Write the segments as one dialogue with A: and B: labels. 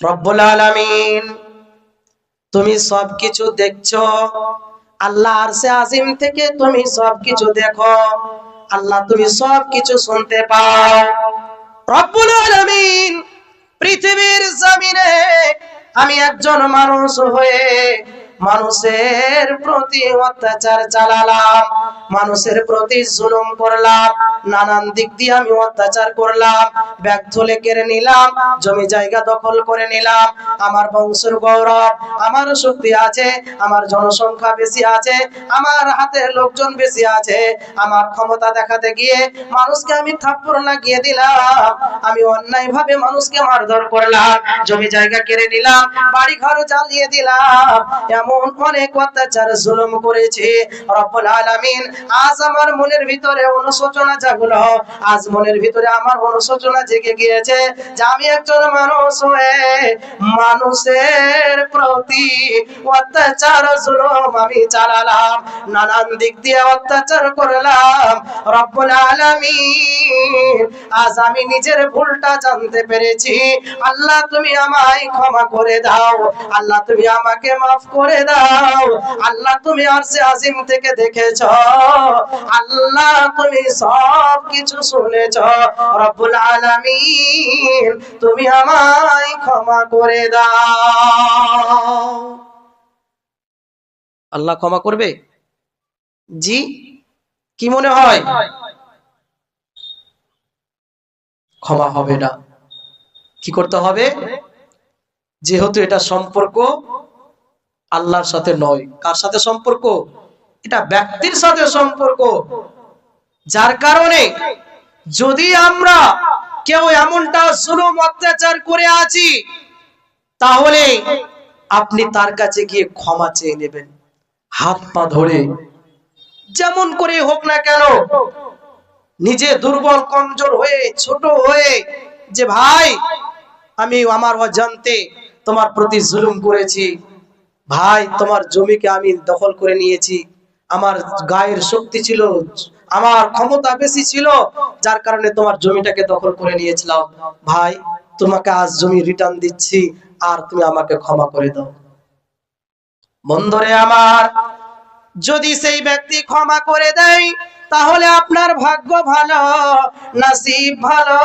A: রব্বুল আলামিন তুমি সবকিছু দেখছো, আল্লাহ আরশে আজিম থেকে তুমি সবকিছু দেখো, আল্লাহ তুমি সবকিছু শুনতে পাও। রব্বুল আলামিন পৃথিবীর জমিনে আমি একজন মানুষ হয়ে মানুষের প্রতি অত্যাচার চালালাম, মানুষের প্রতি জুলুম করলাম, নানান দিক দিয়ে আমি অত্যাচার করলাম, ব্যাগ তুলে কেড়ে নিলাম, জমি জায়গা দখল করে নিলাম। আমার বংশের গৌরব, আমার শক্তি আছে, আমার জনসংখ্যা বেশি আছে, আমার হাতে লোকজন বেশি আছে, আমার ক্ষমতা দেখাতে গিয়ে মানুষকে আমি থাপ্পড় লাগিয়ে দিলাম, আমি অন্যায় ভাবে মানুষকে মারধর করলাম, জমি জায়গা কেড়ে নিলাম, বাড়ি ঘর জ্বালিয়ে দিলাম, এমন অনেক অত্যাচার জুলুম করেছি। রব্বুল আলামিন আজ আমার মনের ভিতরে অনুশোচনা জাগলো, আজ মনের ভিতরে আমার অনুশোচনা জেগে গিয়েছে যে আমি একজন মানুষ হয়ে মানুষের প্রতি অত্যাচার জুলুম আমি চালালাম, নানান দিক দিয়ে অত্যাচার করলাম। রব্বুল আলামিন আজ আমি নিজের ভুলটা জানতে পেরেছি, আল্লাহ তুমি আমায় ক্ষমা করে দাও, আল্লাহ তুমি আমাকে মাফ করে দাও, আল্লাহ তুমি আরশে আজিম থেকে দেখেছো, আল্লাহ তুমি সব কিছু শুনেছো, রব্বুল আলামিন তুমি আমায় ক্ষমা করে দাও। আল্লাহ ক্ষমা করবে? জি, কি মনে হয়? ক্ষমা হবে না। কি করতে হবে? যেহেতু এটা সম্পর্ক আল্লাহর সাথে নয়, কার সাথে সম্পর্ক? এটা ব্যক্তির সাথে সম্পর্ক, যার কারণে যদি আমরা কেউ এমনটা জুলুম অত্যাচার করে আছি, তাহলে আপনি তার কাছে গিয়ে ক্ষমা চেয়ে নেবেন, হাত পা ধরে, যেমন করে হোক না কেন, নিজে দুর্বল কমজোর হয়ে ছোট হয়ে, যে ভাই আমি আমার অজান্তে তোমার প্রতি জুলুম করেছি, ভাই তোমার জমিকে আমি দখল করে নিয়েছি, আমার গায়ের শক্তি ছিল, আমার ক্ষমতা বেশি ছিল, যার কারণে তোমার জমিটাকে দখল করে নিয়েছিলাম, ভাই তোমাকে আজ জমি রিটার্ন দিচ্ছি, আর তুমি আমাকে ক্ষমা করে দাও। বন্ধুরে আমার, যদি সেই ব্যক্তি ক্ষমা করে দেয় তাহলে আপনার ভাগ্য ভালো, নসিব ভালো,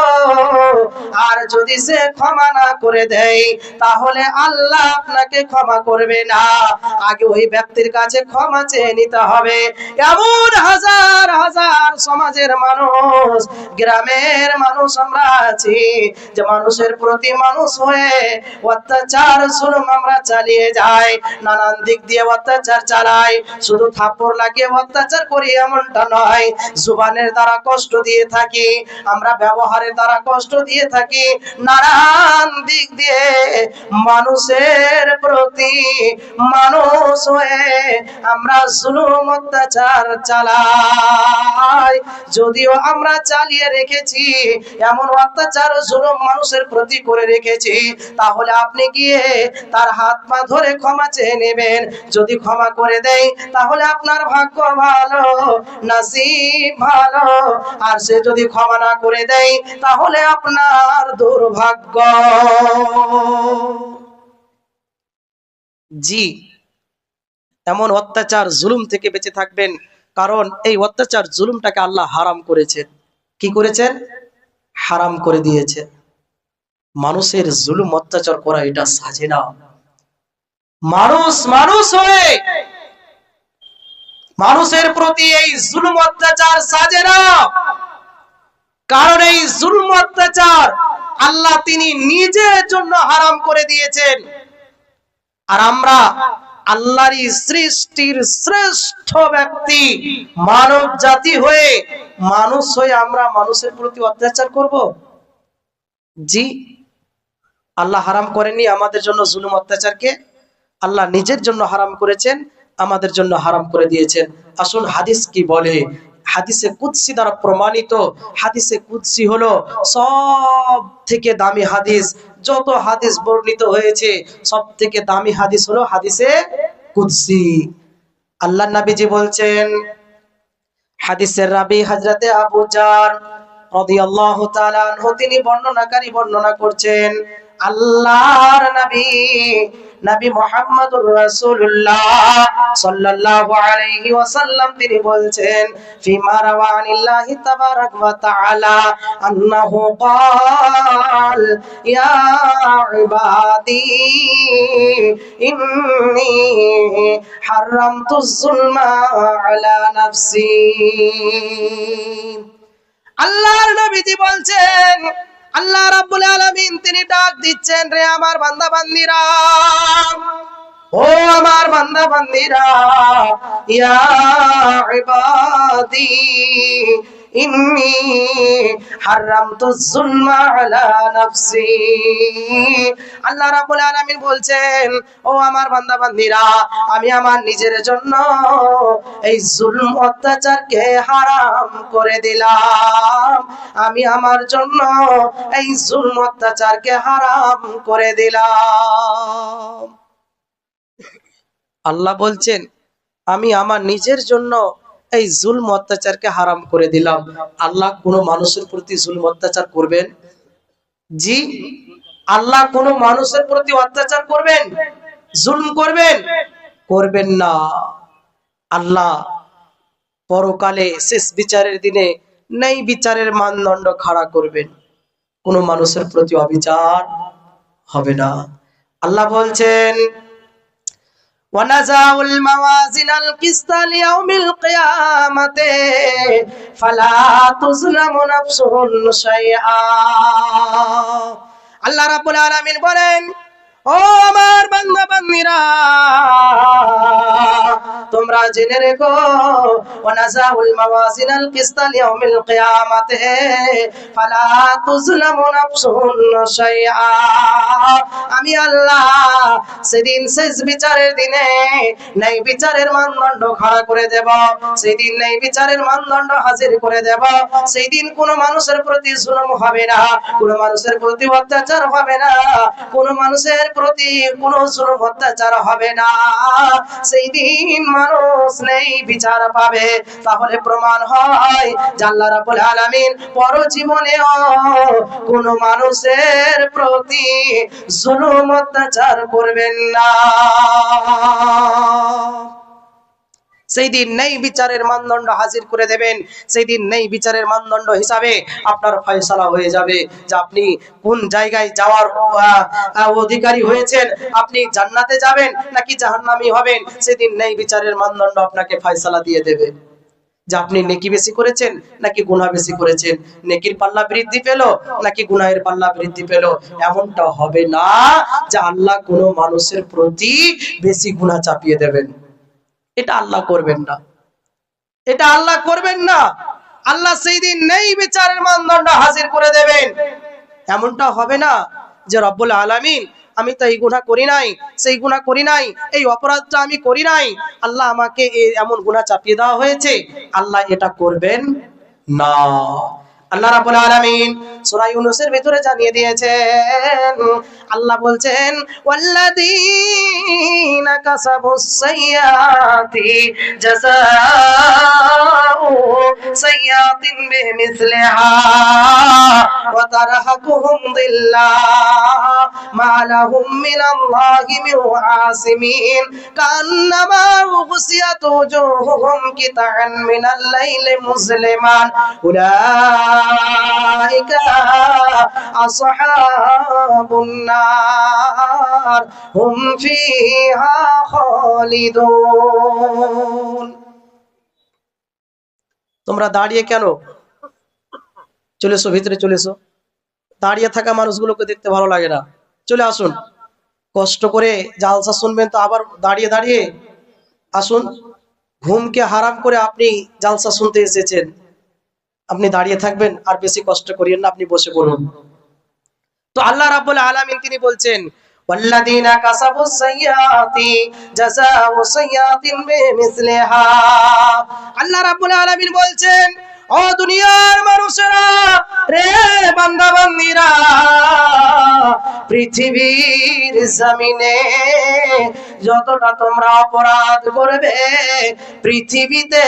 A: আর যদি সে ক্ষমা না করে দেয় তাহলে আল্লাহ আপনাকে ক্ষমা করবে না। আগে ওই ব্যক্তির কাছে ক্ষমা চেয়ে নিতে হবে। এমন হাজার হাজার সমাজের মানুষ, গ্রামের মানুষ আমরা আছি, যে মানুষের প্রতি মানুষ হয়ে অত্যাচার জুলুম আমরা চালিয়ে যাই, নানান দিক দিয়ে অত্যাচার চালাই, শুধু থাপ্পড় লাগিয়ে অত্যাচার করি এমনটা নয়, জুবানের দ্বারা কষ্ট দিয়ে থাকি, আমরা ব্যবহারের দ্বারা কষ্ট দিয়ে থাকি, নানান দিক দিয়ে মানুষের প্রতি মানুষ হয়ে আমরা জুলুম অত্যাচার চালাই। যদিও আমরা চালিয়ে রেখেছি, এমন অত্যাচার জুলুম মানুষের প্রতি করে রেখেছি, তাহলে আপনি গিয়ে তার হাত পা ধরে ক্ষমা চেয়ে নেবেন। যদি ক্ষমা করে দেয় তাহলে আপনার ভাগ্য ভালো, নসিব ভালো, আর সে যদি ক্ষমা না করে দেয় তাহলে আপনার দুর্ভাগ্য। জি, এমন অত্যাচার জুলুম থেকে বেঁচে থাকবেন, কারণ এই অত্যাচার জুলুমটাকে আল্লাহ হারাম করেছেন। কি করেছেন? হারাম করে দিয়েছে। মানুষের জুলুম অত্যাচার করা এটা সাজে না। মানুষ মানুষ হয়ে মানুষের প্রতি এই জুলুম অত্যাচার সাজে না, কারণ এই জুলুম অত্যাচার আল্লাহ তিনি নিজের জন্য হারাম করে দিয়েছেন। আর আমরা আল্লাহরই সৃষ্টির শ্রেষ্ঠ ব্যক্তি, মানব জাতি হয়ে, মানুষ হয়ে আমরা মানুষের প্রতি অত্যাচার করব? জি, আল্লাহ হারাম করেননি আমাদের জন্য জুলুম অত্যাচারকে, আল্লাহ নিজের জন্য হারাম করেছেন, আমাদের জন্য হারাম করে দিয়েছেন। আসুন হাদিস কি বলে। হাদিসে কুদসি দ্বারা প্রমাণিত, হাদিসে কুদসি হলো সব থেকে দামি হাদিস। যত হাদিস বর্ণিত হয়েছে সব থেকে দামি হাদিস হলো হাদিসে কুদসি। আল্লাহ নবীজি বলছেন, হাদিসের রাবি হযরতে আবু জার রাদিয়াল্লাহু তাআলা আনহু তিনি বর্ণনা করছেন, আল্লাহর নবী নবী মুহাম্মদুর রাসূলুল্লাহ সাল্লাল্লাহু আলাইহি ওয়াসাল্লাম তিনি বলছেন ফিমা রাওয়ানিল্লাহি তাবারাক ওয়া তাআলা আন্নাহু ক্বাল ইয়া ইবাদি ইন্নী হারামতুজ যুলমা আলা নাফসি। আল্লাহর নবীজি বলছেন, আল্লাহ রাব্বুল আলামিন তিনি ডাক দিচ্ছেন, রে আমার বান্দা বান্দীরা, ও আমার বান্দা বান্দীরা, ইয়া ইবাদি ইন্নী হারামতুজ যুলমা আলা নাফসি। আল্লাহ রাব্বুল আলামিন বলছেন, ও আমার বান্দা বান্দীরা, আমি আমার নিজের জন্য এই জুলম অত্যাচারকে হারাম করে দিলাম। আমি আমার জন্য এই জুলম অত্যাচারকে হারাম করে দিলাম। আল্লাহ বলছেন, আমি আমার নিজের জন্য এই জুলম অত্যাচারকে হারাম করে দিলাম। আল্লাহ কোনো মানুষের প্রতি জুলম অত্যাচার করবেন? জি, আল্লাহ কোনো মানুষের প্রতি অত্যাচার করবেন, জুলম করবেন? করবেন না। আল্লাহ পরকালে শেষ বিচারের দিনে ন্যায় বিচারের মানদণ্ড খাড়া করবেন, কোনো মানুষের প্রতি অবিচার হবে না। আল্লাহ বলছেন, وَنَزَعُ الْمَوَازِينَ الْقِسْطَ لِيَوْمِ الْقِيَامَةِ فَلَا تُظْلَمُ نَفْسٌ شَيْئًا। আল্লাহ রাব্বুল আলামিন বলেন, ও আমার বান্দা বান্দীরা, তোমরা জেনে রেখো, ওয়ানাজাউল মাওয়াজিনাল কিসতা লিয়াউমিল কিয়ামাতি ফালা তুজলামু নাফসুন শাইআ। আমি আল্লাহ সেদিন শেষ বিচারের দিনে ন্যায় বিচারের মানদণ্ড খাড়া করে দেব, সেদিন ন্যায় বিচারের মানদণ্ড হাজির করে দেব। সেই দিন কোনো মানুষের প্রতি জুলুম হবে না, কোনো মানুষের প্রতি অত্যাচার হবে না, কোনো মানুষের প্রতি কোনো জুলুম অত্যাচার হবে না। সেই দিন মানুষ নেই বিচার পাবে। তাহলে প্রমাণ হয় যে আল্লাহ রাব্বুল আলামিন পরজীবনেও কোনো মানুষের প্রতি জুলুম অত্যাচার করবেন না। সেই দিন নেই বিচারের মানদণ্ড হাজির করে দেবেন। সেই দিন নেই বিচারের মানদণ্ড হিসাবে আপনার ফয়সালা হয়ে যাবে যে আপনি কোন জায়গায় যাওয়ার অধিকারী হয়েছেন, আপনি জান্নাতে যাবেন নাকি জাহান্নামী হবেন। সেদিন নেই বিচারের মানদণ্ড আপনাকে ফয়সালা দিয়ে দেবে যে আপনি নেকি বেশি করেছেন নাকি গুনাহ বেশি করেছেন, নেকির পাল্লা বৃদ্ধি পেল নাকি গুনাহের পাল্লা বৃদ্ধি পেল। এমনটা হবে না যে আল্লাহ কোনো মানুষের প্রতি বেশি গুনাহ চাপিয়ে দেবেন। এটা আল্লাহ করবেন না, এটা আল্লাহ করবেন না। আল্লাহ সেই দিন নেই বিচারের মানদণ্ড হাজির করে দেবেন। এমনটা হবে না যে রব্বুল আলামিন, আমি তো এই গুনাহ করি নাই, সেই গুনাহ করি নাই, এই অপরাধটা আমি করি নাই, আল্লাহ আমাকে এমন গুনাহ চাপিয়ে দেওয়া হয়েছে। আল্লাহ এটা করবেন না। আল্লাহ রাব্বুল আলামিন সূরা ইউনূসের ভিতরে জানিয়ে দিয়েছেন, আল্লাহ বলছেন, ওয়াল্লাযীনা কাসাবুস সাইয়্যাতি জাযাউ সাইয়্যাতিন বিমিসলিহা ওয়া তারহাকুহুম যিল্লাহ মা লাহুম মিনাল্লাহি মিন আসিমিন কান্নামা উগসিয়াত ওজুহুহুম কিতা'আন মিনাল লাইলি মুজলিমান উলাইকা আসহাবুন নার হুম ফিহা খালিদুন। তোমরা দাঁড়িয়ে কেন? চলে এসো, ভিতরে চলে এসো। দাঁড়িয়ে থাকা মানুষগুলোকে দেখতে ভালো লাগে না, চলে আসুন। কষ্ট করে জালসা শুনবেন তো আবার দাঁড়িয়ে দাঁড়িয়ে আসুন। ঘুমকে হারাম করে আপনি জালসা শুনতে এসেছেন, আপনি দাঁড়িয়ে থাকবেন? আর বেশি কষ্ট করিয়েন না, আপনি বসে পড়ুন। তো আল্লাহ রাব্বুল আলামিন তিনি বলছেন, ওয়াল্লাযীনা কাসাবুস সাইয়্যাতি জাযাউ সাইয়্যাতিন বিমিসলিহা। আল্লাহ রাব্বুল আলামিন বলছেন, ও দুনিয়ার মানুষেরা রে বান্দা বান্দীরা, পৃথিবীর জমিনে যতটা তোমরা অপরাধ করবে, পৃথিবীতে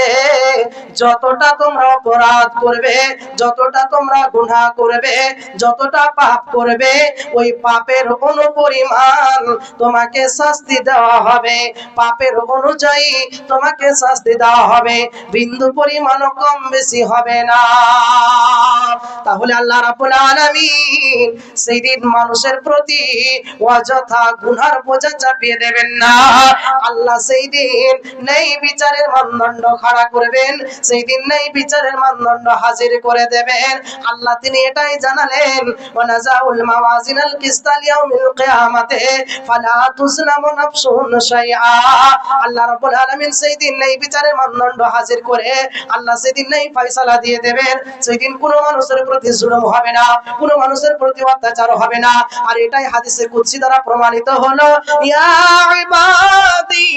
A: যতটা তোমরা অপরাধ করবে, যতটা তোমরা গুনাহ করবে, যতটা পাপ করবে, ওই পাপের অনুপরিমাণ তোমাকে শাস্তি দেওয়া হবে, পাপের অনুযায়ী তোমাকে শাস্তি দেওয়া হবে, বিন্দু পরিমাণও কম বেশি হবে না। তাহলে আল্লাহ রাব্বুল আলামিন সেই দিন মানুষের প্রতি অযথা গুনার বোঝা চাপিয়ে দেবেন না। আল্লাহ সেই দিন নেই বিচারের মানদণ্ড খাড়া করবেন, সেই দিন নেই বিচারের মানদণ্ড হাজির করে দেবেন। আল্লাহ তিনি এটাই জানালেন, ওয়ানাজাউল মাওয়াজিনাল কিসতা লিয়াউমিল কিয়ামাতি ফালা তুজলামু নাফসুন শাইআ। আল্লাহ রাব্বুল আলামিন সেই দিন নেই বিচারের মানদণ্ড হাজির করে আল্লাহ সেই দিন নেই ফয়সালা দিয়ে দেবেন। সেই দিন কোনো মানুষের প্রতি জুলুম হবে না, কোনো মানুষের প্রতি অত্যাচার হবে না। আর এটাই হাদিসে কুদসি দ্বারা প্রমাণিত হলো, ইয়া ইবাদি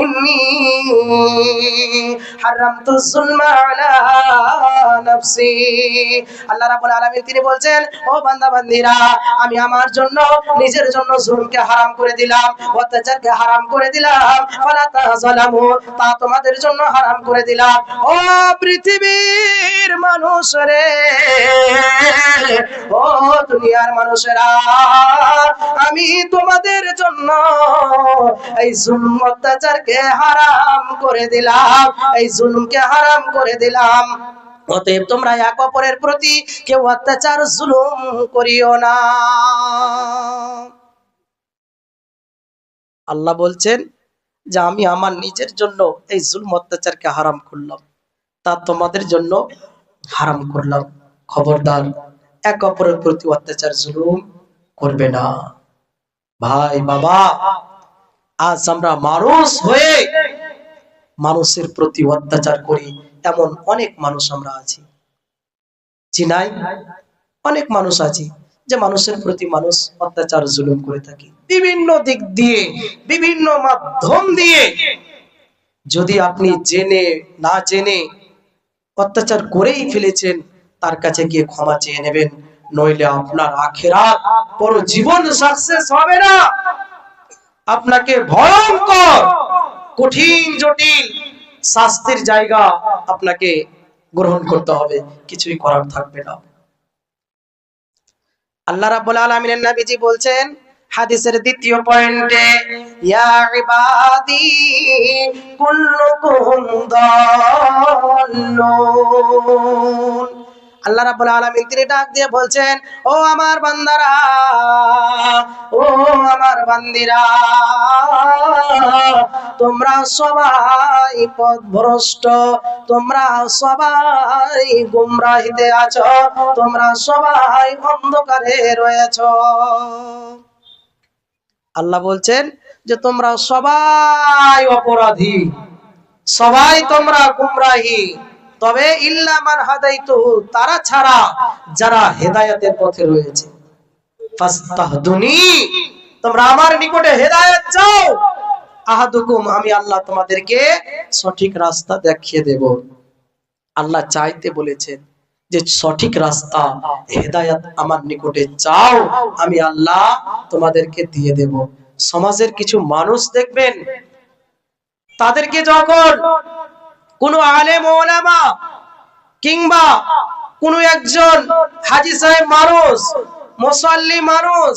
A: ইন্নী হারামতু যুলমা আলা নাফসি। আল্লাহ রাব্বুল আলামিন তিনি বলছেন, ও বান্দা বান্দীরা, আমি আমার জন্য নিজের জন্য জুলুমকে হারাম করে দিলাম, অত্যাচারকে হারাম করে দিলাম, ফালা তাযালামু, তা তোমাদের জন্য হারাম করে দিলাম। ও পৃথিবীর মানুষ রে, ও দুনিয়ার মানুষেরা, আমি তোমাদের জন্য এই জুলুম অত্যাচারকে হারাম করে দিলাম, এই জুলুমকে হারাম করে দিলাম। অতএব তোমরা এক অপরের প্রতি কেউ অত্যাচার জুলুম করিও না। আল্লাহ বলছেন যে আমি আমার নিজের জন্য এই জুলুম অত্যাচারকে হারাম করলাম, তা তোমাদের জন্য হারাম করলাম। খবরদার এক অপরের প্রতি অত্যাচার জুলুম করবে না। ভাই বাবা, আজ আমরা মানুষ হয়ে মানুষের প্রতি অত্যাচার করি, এমন অনেক মানুষ আমরা আছি। চিনাই অনেক মানুষ আছি যে মানুষের প্রতি মানুষ অত্যাচার জুলুম করে থাকি, বিভিন্ন দিক দিয়ে, বিভিন্ন মাধ্যম দিয়ে। যদি আপনি জেনে না জেনে অত্যাচার করেই ফেলেছেন, তার কাছে গিয়ে ক্ষমা চেয়ে নেবেন, নইলে আপনার আখিরাত পুরো জীবন সাকসেস হবে না। আপনাকে ভয়ঙ্কর কঠিন জটিল শাস্তির জায়গা আপনাকে গ্রহণ করতে হবে, কিছুই করার থাকবে না। আল্লাহ রাব্বুল আলামিনের নবীজি বলছেন হাদিসের দ্বিতীয় পয়েন্টে, ইয়া ইবাদি কুল্লুকুম দাল্লুন। আল্লাহ রাব্বুল আলামিন তিনি ডাক দিয়ে বলছেন, ও আমার বান্দারা, ও আমার বান্দিরা, তোমরা সবাই পথভ্রষ্ট, তোমরা সবাই গুমরাহিতে আছো, তোমরা সবাই অন্ধকারে রয়েছো। আল্লাহ বলছেন যে তোমরা সবাই অপরাধী, সবাই তোমরা গুমরাহী, তবে ইল্লা মান হাদাইতু, তারা ছাড়া যারা হেদায়েতের পথে রয়েছে। ফাস্তাহদুনি, তোমরা আমার নিকটে হেদায়েত চাও। আহাদুকুম, আমি আল্লাহ তোমাদেরকে সঠিক রাস্তা দেখিয়ে দেব। আল্লাহ চাইতে বলেছেন যে সঠিক রাস্তা হেদায়েত আমার নিকটে চাও, আমি আল্লাহ তোমাদেরকে দিয়ে দেব। সমাজের কিছু মানুষ দেখবেন, তাদেরকে যখন কোনো আলেম ওলামা কিংবা কোনো একজন হাজী সাহেব মানুষ, মুসল্লি মানুষ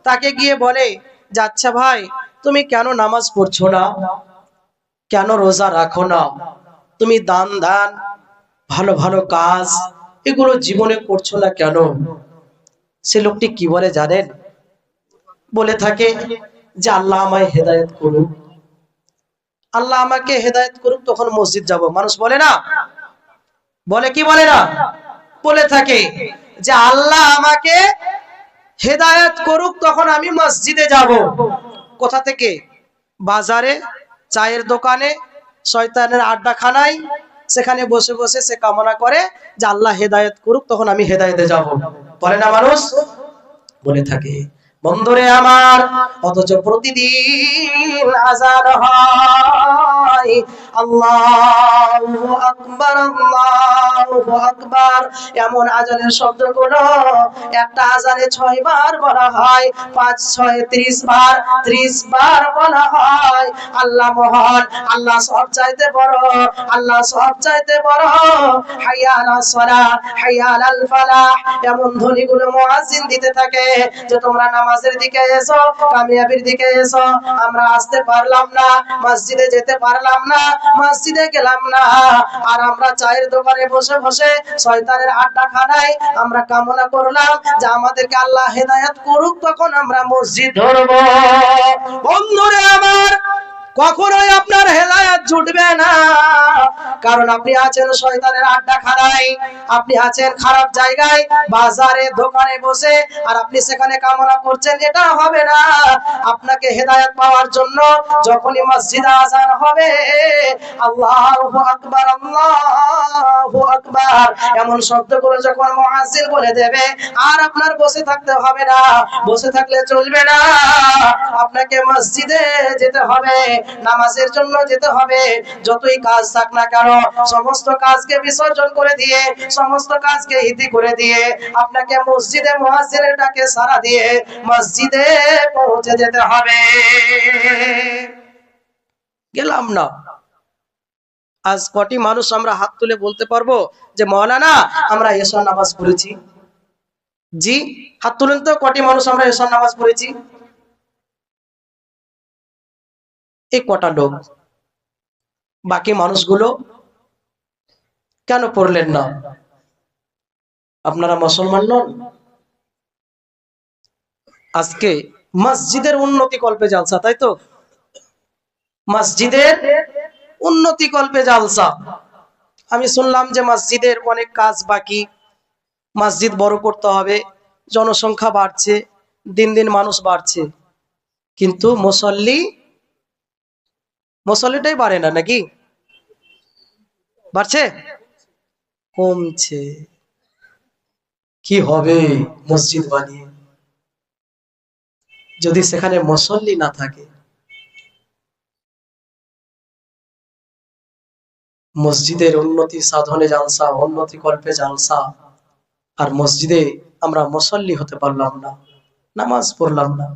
A: তাকে গিয়ে বলে যে আচ্ছা ভাই, তুমি কেন নামাজ পড়ছো না, কেন রোজা রাখো না, তুমি দান দান ভালো ভালো কাজ এগুলো জীবনে করছো না কেন? সে লোকটি কি বলে জানেন? বলে থাকে যে আল্লাহ আমায় হেদায়েত করুক, আল্লাহ আমাকে হেদায়েত করুক, তখন মসজিদ যাব। মানুষ বলে না? বলে কি বলে না? বলে থাকে যে আল্লাহ আমাকে হেদায়েত করুক, তখন আমি মসজিদে যাব। কোথা থেকে? বাজারে, চায়ের দোকানে, শয়তানের আড্ডাখানায়, সেখানে বসে বসে সে কামনা করে যে আল্লাহ হেদায়েত করুক, তখন আমি হেদায়েতে যাব। বলে না মানুষ? বলে থাকে। বন্ধুরে আমার, অথচ প্রতিদিন আযান হয়, আল্লাহু আকবার আল্লাহু আকবার, এমন আযানের শব্দগুলো একটা আযানে 6 বার বলা হয়, 5 6 30 বার, 30 বার বলা হয়। আল্লাহ মহান, আল্লাহ সব চাইতে বড়, আল্লাহ সব চাইতে বড়। হাইয়া আলাস সালাহ, হাইয়া আলাল ফালাহ, এমন ধ্বনিগুলো মুয়াজ্জিন দিতে থাকে যে তোমরা নামাজের দিকে এসো, কামিয়াবির দিকে এসো। আমরা আসতে পারলাম না, মসজিদে যেতে পারলাম না, মসজিদে গেলাম না, আর আমরা চায়ের দোকানে বসে বসে শয়তানের আড্ডা খানায় আমরা কামনা করলাম যে আমাদেরকে আল্লাহ হেদায়েত করুক, তখন আমরা মসজিদ ধরবো। বন্ধুরে আমার, কখনোই আপনার হেদায়েত জুটবে না, কারণ আপনি আছেন শয়তানের আড্ডাখানায়, আপনি আছেন খারাপ জায়গায়, বাজারে দোকানে বসে, আর আপনি সেখানে কামনা করছেন, এটা হবে না। আপনাকে হেদায়েত পাওয়ার জন্য যখনই মসজিদে আযান হবে, আল্লাহু আকবার আল্লাহু আকবার এমন শব্দগুলো যখন মুয়াজ্জিন বলে দেবে, আর আপনার বসে থাকতে হবে না, বসে থাকলে চলবে না, আপনাকে মসজিদে যেতে হবে, নামাজের জন্য যেতে হবে। যতই কাজ থাক না কেন, সমস্ত কাজকে বিসর্জন করে দিয়ে, সমস্ত কাজকে ইতি করে দিয়ে, আপনাকে মসজিদে মুয়াজ্জিনের ডাকে সাড়া দিয়ে মসজিদে পৌঁছে যেতে হবে। গেলাম না। আজ কটি মানুষ আমরা হাত তুলে বলতে পারবো যে মাওলানা আমরা এশার নামাজ পড়েছি? জি, হাত তুলেন তো, কটি মানুষ আমরা এশার নামাজ পড়েছি? এই কটা লোক। বাকি মানুষগুলো কেন পড়লেন না? আপনারা মুসলমান নন? আজকে মসজিদের উন্নতি কল্পে জালসা, তাই তো? মসজিদের উন্নতি কল্পে জালসা। আমি শুনলাম যে মসজিদের অনেক কাজ বাকি, মসজিদ বড় করতে হবে, জনসংখ্যা বাড়ছে, দিন দিন মানুষ বাড়ছে, কিন্তু মুসল্লিটাই বাড়ে না, নাকি বাড়ছে? কমছে। কি হবে মসজিদ বানিয়ে যদি সেখানে মুসল্লি না থাকে? মসজিদের উন্নতি সাধনে জালসা, উন্নতি কল্পে জালসা, আর মসজিদে আমরা মুসল্লি হতে পারলাম না, নামাজ পড়লাম না।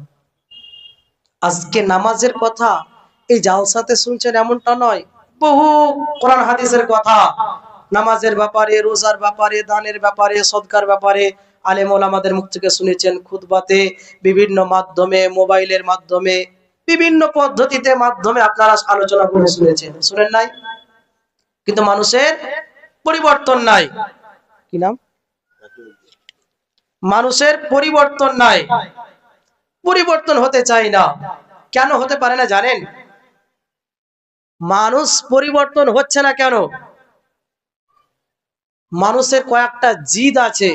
A: আজকে নামাজের কথা এই জালসাতে শুনছেন এমনটা নয়, বহু কোরআন হাদিসের কথা নামাজের ব্যাপারে, রোজার ব্যাপারে, দানের ব্যাপারে, সদকার ব্যাপারে আলেম ওলামাদের মুখ থেকে শুনেছেন, খুতবাতে, বিভিন্ন মাধ্যমে, মোবাইলের মাধ্যমে, বিভিন্ন পদ্ধতিতে মাধ্যমে আপনারা আলোচনা করে শুনেছেন, শুনেন নাই? কিন্তু মানুষের পরিবর্তন নাই। কি নাম? মানুষের পরিবর্তন নাই, পরিবর্তন হতে চায় না। কেন হতে পারে না জানেন? মানুষ পরিবর্তন হচ্ছে না কেন? মানুষের কয়েকটা জিদ আছে।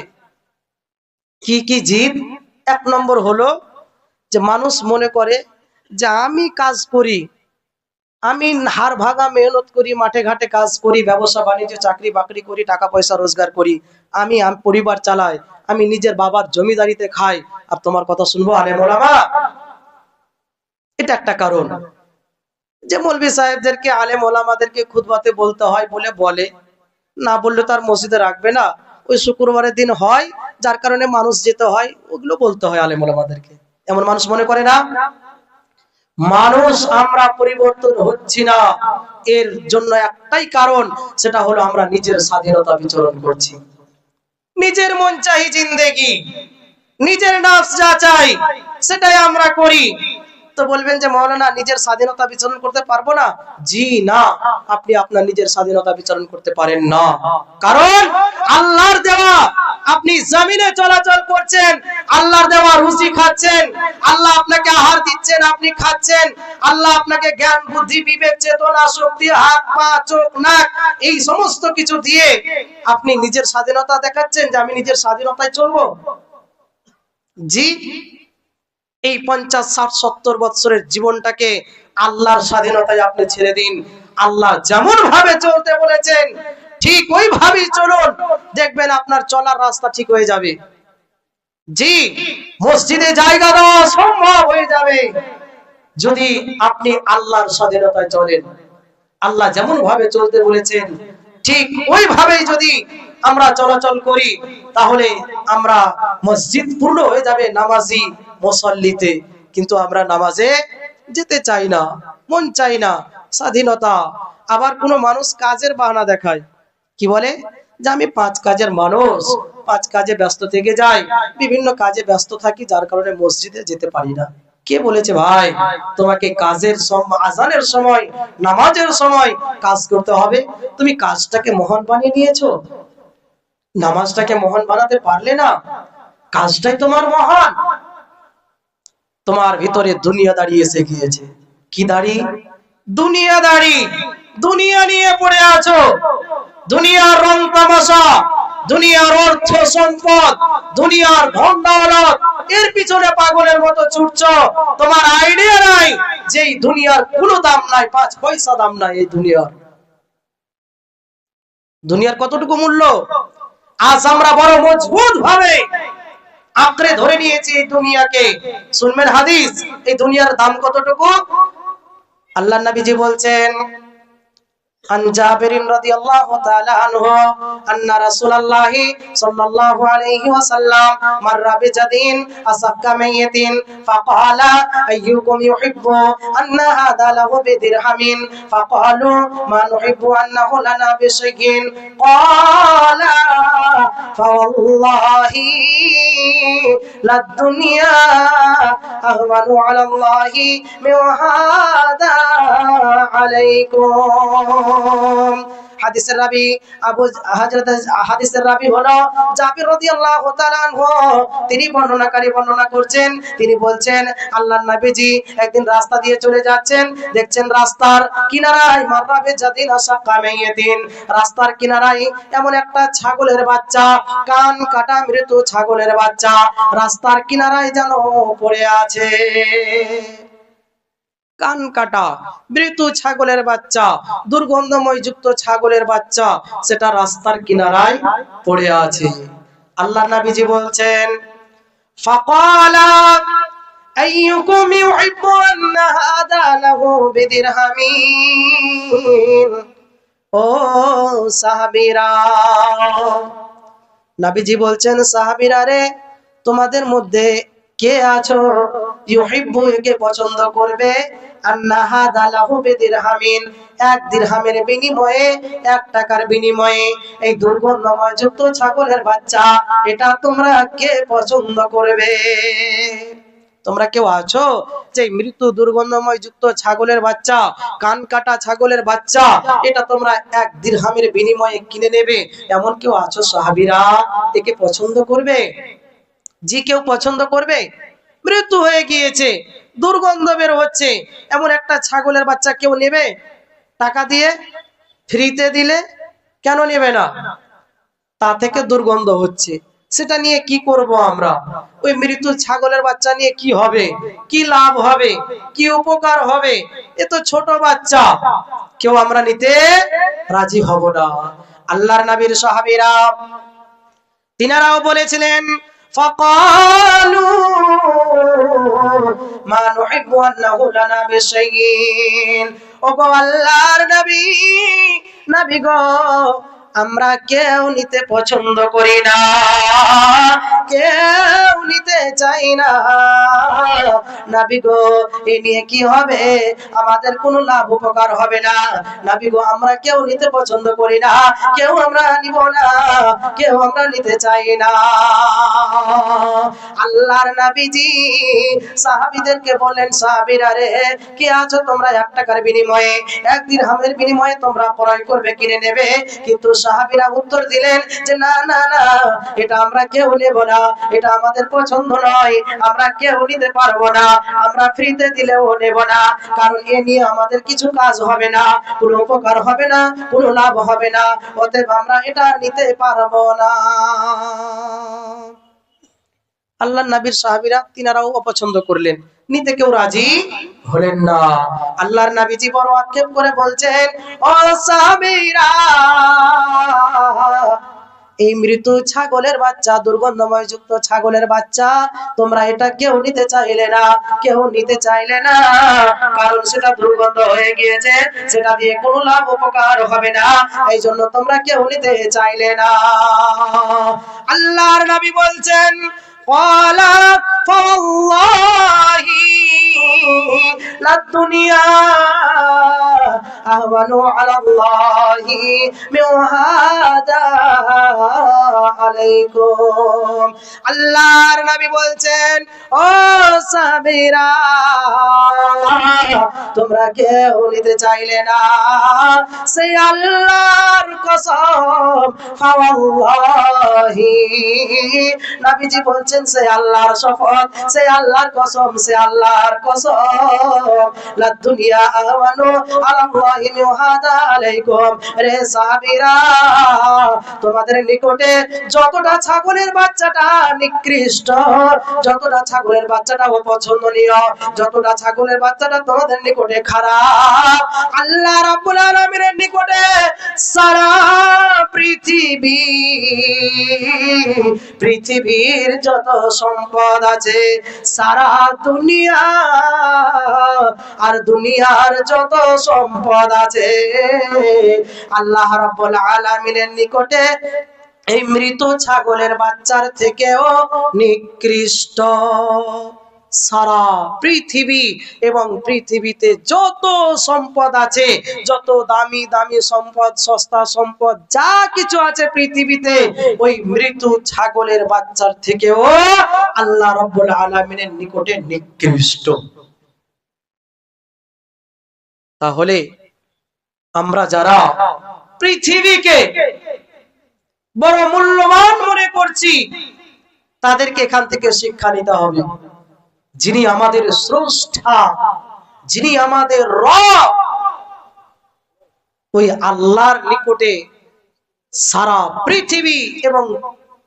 A: কি কি জিদ? এক নম্বর হলো যে মানুষ মনে করে যে আমি কাজ করি, আমি হাড় ভাঙা মেহনত করি, মাঠে ঘাটে কাজ করি, ব্যবসা বাণিজ্য চাকরি বাকরি করি, টাকা পয়সা রোজগার করি, আমি পরিবার চালাই, আমি নিজের বাবার জমিদারিতে খাই, আর তোমার কথা শুনবো আলেম ওলামা? এটা একটা কারণ। যে মৌলভী সাহেবদেরকে, আলেম ওলামাদেরকে খুতবাতে বলতে হয় বলে না বললে তার মসজিদে রাখবে না, ওই শুক্রবারের দিন হয়, যার কারণে মানুষ যেতে হয়, ওগুলো বলতে হয় আলেম ওলামাদেরকে। এমন মানুষ মনে করে না? মানুষ আমরা পরিবর্তন হচ্ছি না, এর জন্য একটাই কারণ, সেটা হলো আমরা নিজের স্বাধীনতা বিচরণ করছি, নিজের মন চাহি জিন্দেগি, নিজের নফস যা চাই সেটাই আমরা করি। তো বলবেন যে মাওলানা নিজের স্বাধীনতা বিচরণ করতে পারবো না? জি না, আপনি আপনার নিজের স্বাধীনতা বিচরণ করতে পারেন না, কারণ আল্লাহর দেওয়া আপনি জমিনে চলাচল করছেন, আল্লাহর দেওয়া রুজি খাচ্ছেন, আল্লাহ আপনাকে আহার দিচ্ছেন, আপনি খাচ্ছেন, আল্লাহ আপনাকে জ্ঞান বুদ্ধি বিবেক চেতনা শক্তি হাত পা চোখ নাক এই সমস্ত কিছু দিয়ে আপনি নিজের স্বাধীনতা দেখাচ্ছেন যে আমি নিজের স্বাধীনতায় চলবো? জি, এই 50 60 70 বছরের জীবনটাকে আল্লাহর স্বাধীনতায় আপনি ছেড়ে দিন। আল্লাহ যেমন ভাবে চলতে বলেছেন ঠিক ওইভাবেই চলুন, দেখবেন আপনার চলার রাস্তা ঠিক হয়ে যাবে। জি, মসজিদে জায়গা দেওয়া সম্ভব হয়ে যাবে যদি আপনি আল্লাহর স্বাধীনতায় চলেন। আল্লাহ যেমন ভাবে চলতে বলেছেন ঠিক ওইভাবেই যদি আমরা চলাচল করি, তাহলে আমরা মসজিদ পূর্ণ হয়ে যাবে নামাজি মুসল্লিতে। কিন্তু আমরা নামাজে যেতে চাই না, মন চাই না, স্বাধীনতা। আবার কোনো মানুষ কাজের বাহানা দেখায়, কি বলে যে আমি 5 কাজের মানুষ, 5 কাজে ব্যস্ত থেকে যাই, বিভিন্ন কাজে ব্যস্ত থাকি, যার কারণে মসজিদে যেতে পারি না। কে বলেছে ভাই তোমাকে কাজের আজানের সময়, নামাজের সময় কাজ করতে হবে? তুমি কাজটাকে মহান বানিয়ে নিয়েছো, নামাজটাকে মহান বানাতে পারলে না, কাজটাই তোমার মহান। তোমার ভিতরে দুনিয়াদারি এসে গিয়েছে। কি দাড়ি? দুনিয়াদারি। দুনিয়া নিয়ে পড়ে আছো, দুনিয়ার রং তামাশা, দুনিয়ার অর্থ সম্পদ, দুনিয়ার ধন দৌলত, এর পিছনে পাগলের মতো ছুটছো। তোমার আইডিয়া নাই যে এই দুনিয়ার কোনো দাম নাই, 5 পয়সা দাম নাই এই দুনিয়ার। দুনিয়ার কতটুকু মূল্য আজ আমরা বড় মজবুত ভাবে আঁকড়ে ধরে নিয়েছি এই দুনিয়াকে। শুনবেন হাদিস, এই দুনিয়ার দাম কতটুকু। আল্লাহর নবীজি বলছেন, عن جابر رضي الله تعالى عنه أن رسول الله صلى الله عليه وسلم مر بجدين أصك ميت فقال أيكم يحب أن هذا له بدرهم فقالوا ما نحب أنه لنا بشيء قال فوالله للدنيا أهون على الله من هذا عليكم। হাদিসের রাবি হাদিসের রাবি হলো জাবির রাদিয়াল্লাহু তাআলা আনহু। তিনি বর্ণনা করছেন, তিনি বলছেন আল্লাহর নবীজি একদিন রাস্তা দিয়ে চলে যাচ্ছেন, দেখছেন রাস্তার কিনারায় মাররাবে জাদিন আসাকামাইয়াতিন, রাস্তার কিনারায় এমন একটা ছাগলের বাচ্চা, কান কাটা মৃত ছাগলের বাচ্চা রাস্তার কিনারায় যেন পড়ে আছে। কান কাটা মৃত ছাগলের বাচ্চা, দুর্গন্ধময় যুক্ত ছাগলের বাচ্চা, সেটা রাস্তার কিনারায় পড়ে আছে। আল্লাহর নবীজি বলছেন, ফাকালা আইয়ুকুম ইউহিব্বু আন্না হাদা লাহু বিদিরহামিন। ও সাহাবীরা, নবীজি বলছেন সাহাবীরা রে, তোমাদের মধ্যে কে আছো ইউহিব্বু, একে পছন্দ করবে, আন্না হাদা লাহু বিদিরহামিন, 1 দিরহামের বিনিময়ে, 1 টাকার বিনিময়ে এই দুর্গন্ধময় যুক্ত ছাগলের বাচ্চা, এটা তোমরা কে পছন্দ করবে? তোমরা কেউ আছো যে মৃত দুর্গন্ধময় যুক্ত ছাগলের বাচ্চা, কান কাটা ছাগলের বাচ্চা, এটা তোমরা 1 দিরহামের বিনিময়ে কিনে নেবে? এমন কেউ আছো সাহাবীরা? একে পছন্দ করবে? জি, কেউ পছন্দ করবে? মৃত্যু হয়ে গিয়েছে, দুর্গন্ধ বের হচ্ছে, এমন একটা ছাগলের বাচ্চা কেউ নেবে? টাকা দিয়ে ফ্রিতে দিলে কেন নেবে না? তা থেকে দুর্গন্ধ হচ্ছে, সেটা নিয়ে কি করব আমরা? ওই মৃত ছাগলের বাচ্চা নিয়ে কি হবে, কি লাভ হবে, কি উপকার হবে? এ তো ছোট বাচ্চা, কেউ আমরা নিতে রাজি হব না। আল্লাহর নবীর সাহাবীরা তিনারাও বলেছিলেন, فقالوا ما نحب أنه لنا بشيء। ওগো আল্লাহর নবী, নবী গো, আমরা কেউ নিতে পছন্দ করি না, কেউ নিতে চাই না। নবী গো, এ নিয়ে কি হবে? আমাদের কোনো লাভ উপকার হবে না। নবী গো, আমরা কেউ নিতে পছন্দ করি না, কেউ আমরা নিব না, কেউ আমরা নিতে চাই না। আল্লাহর নবীজি সাহাবীদেরকে বলেন, সাহাবীরা রে, কি আছো তোমরা 1 টাকার বিনিময়ে, 1 দিরহামের বিনিময়ে তোমরা ক্রয় করবে, কিনে নেবে? কিন্তু সাহাবীরা উত্তর দিলেন যে না না না, এটা আমরা কেউ নেব না, এটা আমাদের পছন্দ নয়, আমরা কেউ নিতে পারবো না, আমরা ফ্রিতে দিলেও নেব না, কারণ এ নিয়ে আমাদের কিছু কাজ হবে না, কোনো উপকার হবে না, কোনো লাভ হবে না, অতএব আমরা এটা নিতে পারবো না। আল্লাহর নবীর সাহাবীরা তিনারাও অপছন্দ করলেন, নিতে কেউ রাজি হলেন না। আল্লাহর নবীজি বড় আক্ষেপ করে বলছেন, ও সাহাবীরা, এই মৃত ছাগলের বাচ্চা, দুর্গন্ধময় যুক্ত ছাগলের বাচ্চা, তোমরা এটা কেউ নিতে চাইলে না, কেউ নিতে চাইলে না, কারণ সেটা দুর্গন্ধ হয়ে গিয়েছে, সেটা দিয়ে কোনো লাভ উপকার হবে না, এই জন্য তোমরা কেউ নিতে চাইলে না। আল্লাহর নবী বলছেন, قال فوالله للدنيا أهون على الله من هذا عليكم। আল্লাহর নবী বলছেন, ও সাহাবীরা, তোমরা কেউ নিতে চাইলে না, সেই আল্লাহর কসম, ফাওয়াল্লাহি, নবীজি বলছেন সে আল্লাহর শপথ, সে আল্লাহর কসম, সে আল্লাহর কসম, লা দুনিয়া আহওয়ানু আলাল্লাহি মিন হাদা আলাইকুম। রে সাহাবীরা, তোমাদের নিকটে যতটা ছাগলের বাচ্চাটা নিকৃষ্ট, যতটা ছাগলের বাচ্চাটা অপছন্দনীয়, যতটা ছাগলের বাচ্চাটা তোমাদের নিকটে খারাপ, আল্লাহ রাব্বুল আলামিনের নিকটে সারা পৃথিবীর যত সম্পদ আছে, সারা দুনিয়া আর দুনিয়ার যত সম্পদ আছে, আল্লাহ রাব্বুল আলামিনের নিকটে এই মৃত ছাগলের বাচ্চার থেকেও নিকৃষ্ট। সারা পৃথিবী এবং পৃথিবীতে যত সম্পদ আছে, যত দামি দামি সম্পদ, সস্তা সম্পদ, যা কিছু আছে পৃথিবীতে, ওই মৃত ছাগলের বাচ্চার থেকেও আল্লাহ রাব্বুল আলামিনের নিকটে নিকৃষ্ট। তাহলে আমরা যারা পৃথিবীকে বড় মূল্যবান মনে করছি, তাদেরকে এখান থেকে শিক্ষা নিতে হবে। যিনি আমাদের স্রষ্টা, যিনি আমাদের রব, ওই আল্লাহর নিকটে সারা পৃথিবী এবং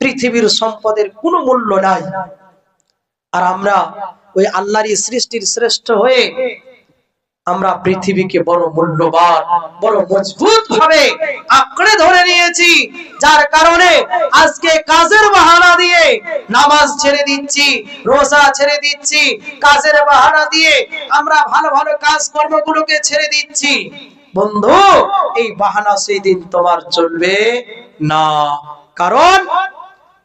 A: পৃথিবীর সম্পদের কোনো মূল্য নাই। আর আমরা ওই আল্লাহরই সৃষ্টির শ্রেষ্ঠ হয়ে আমরা পৃথিবীকে বড় মূল্যবান, বড় মজবুত ভাবে আঁকড়ে ধরে নিয়েছি, যার কারণে আজকে কাজের বাহানা দিয়ে নামাজ ছেড়ে দিচ্ছি, রোজা ছেড়ে দিচ্ছি, কাজের বাহানা দিয়ে আমরা ভালো ভালো কাজ কর্মগুলোকে ছেড়ে দিচ্ছি। বন্ধু, এই বাহানা সেই দিন তোমার চলবে না, কারণ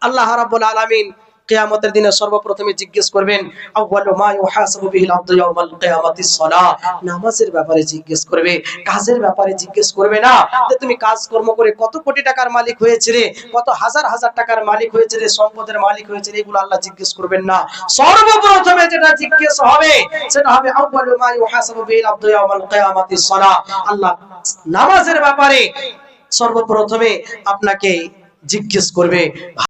A: আল্লাহ রাব্বুল আলামিন কিয়ামতের দিনে সর্বপ্রথমে জিজ্ঞেস করবেন, আউয়ালু মা ইউহাসাবু বিহিল আবদু ইয়াউমাল কিয়ামাতিস সালাহ, নামাজের ব্যাপারে জিজ্ঞেস করবে, কাজের ব্যাপারে জিজ্ঞেস করবে না যে তুমি কাজ কর্ম করে কত কোটি টাকার মালিক হয়েছে রে, কত হাজার হাজার টাকার মালিক হয়েছে রে, সম্পদের মালিক হয়েছে রে, এগুলো আল্লাহ জিজ্ঞেস করবেন না। সর্বপ্রথমে যেটা জিজ্ঞেস হবে সেটা হবে আউয়ালু মা ইউহাসাবু বিহিল আবদু ইয়াউমাল কিয়ামাতিস সালাহ, আল্লাহ নামাজের ব্যাপারে সর্বপ্রথমে আপনাকে জিজ্ঞেস করবে।